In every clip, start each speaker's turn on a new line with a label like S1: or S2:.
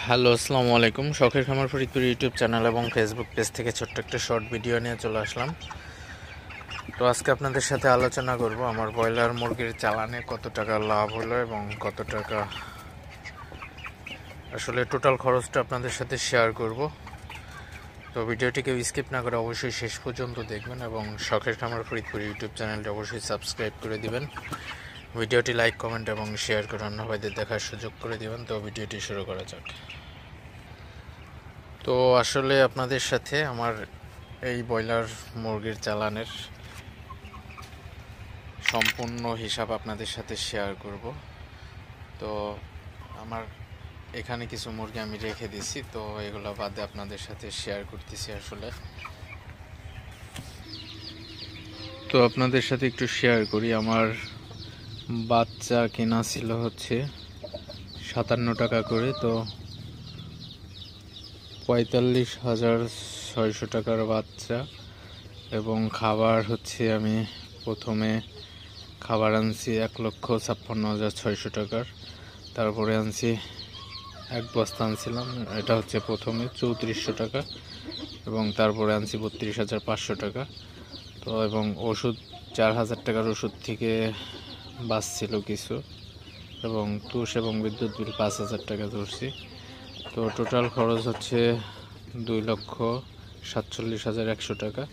S1: Hello, আসসালামু আলাইকুম। শখের খামার ফরিদপুর ইউটিউব চ্যানেল এবং ফেসবুক পেজ থেকে ছোট্ট একটা শর্ট ভিডিও নিয়ে চলে আসলাম। তো আজকে আপনাদের সাথে আলোচনা করব আমার ব্রয়লার মুরগির চালানে কত টাকা লাভ হলো এবং কত টাকা আসলে টোটাল খরচটা আপনাদের সাথে শেয়ার করব। তো ভিডিওটিকে স্কিপ না করে অবশ্যই শেষ পর্যন্ত দেখবেন এবং শখের খামার ফরিদপুর ইউটিউব চ্যানেলটি অবশ্যই সাবস্ক্রাইব করে দিবেন। ভিডিওটি লাইক, কমেন্ট এবং শেয়ার করে অন্য ভাইদের দেখার সুযোগ করে দিবেন। তো ভিডিওটি শুরু করা যাক। তো আসলে আপনাদের সাথে আমার এই ব্রয়লার মুরগির চালানের সম্পূর্ণ হিসাব আপনাদের সাথে শেয়ার করব। তো আমার এখানে কিছু মুরগি আমি রেখে দিছি, তো এগুলো বাদে আপনাদের সাথে শেয়ার করতেছি আসলে। তো আপনাদের সাথে একটু শেয়ার করি। আমার বাচ্চা কেনা ছিল হচ্ছে 57 টাকা করে, তো 45,600 টাকার বাচ্চা এবং খাবার হচ্ছে আমি প্রথমে খাবার আনছি 1,56,600 টাকার, তারপরে আনছি এক বস্তা আনছিলাম, এটা হচ্ছে প্রথমে 3400 টাকা এবং তারপরে আনছি 32,500 টাকা। তো এবং ওষুধ 4,000 টাকার ওষুধ থেকে বাঁচছিল কিছু, এবং তুষ এবং বিদ্যুৎ বিল 5,000 টাকা ধরছি। তো টোটাল খরচ হচ্ছে 2,47,100 টাকা।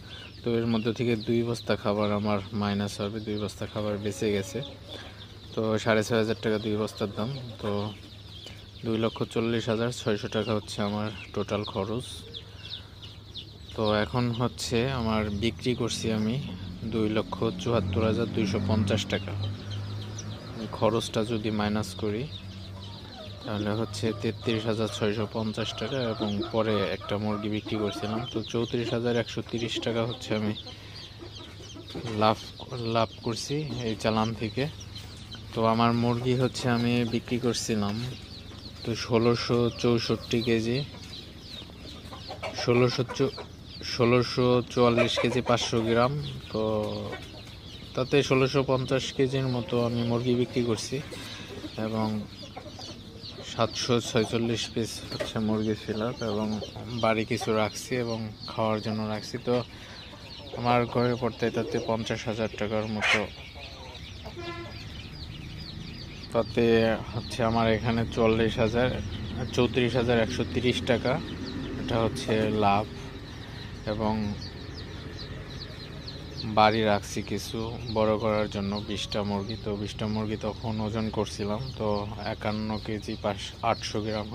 S1: তো এর মধ্যে থেকে 2 বস্তা খাবার আমার মাইনাস হবে, 2 বস্তা খাবার বেঁচে গেছে। তো 6,500 টাকা 2 বস্তার দাম। তো 2,40,600 টাকা হচ্ছে আমার টোটাল খরচ। তো এখন হচ্ছে আমার বিক্রি করছি আমি 2,74,250 টাকা। খরচটা যদি মাইনাস করি তাহলে হচ্ছে 33,650 টাকা, এবং পরে একটা মুরগি বিক্রি করছিলাম, তো 34,130 টাকা হচ্ছে আমি লাভ করছি এই চালান থেকে। তো আমার মুরগি হচ্ছে আমি বিক্রি করছিলাম তো 1,664 কেজি, 1,644 কেজি 500 গ্রাম। তো তাতে 1,650 কেজির মতো আমি মুরগি বিক্রি করছি এবং 746 পিস হচ্ছে মুরগি ছিল, এবং বাড়ি কিছু রাখছি এবং খাওয়ার জন্য রাখছি। তো আমার ঘরে পড়তে তাতে 50,000 টাকার মতো, তাতে হচ্ছে আমার এখানে 34,130 টাকা এটা হচ্ছে লাভ। এবং বাড়ি রাখছি কিছু বড় করার জন্য 20টা মুরগি। তো 20টা মুরগি তখন ওজন করছিলাম, তো 51 কেজি 800 গ্রাম।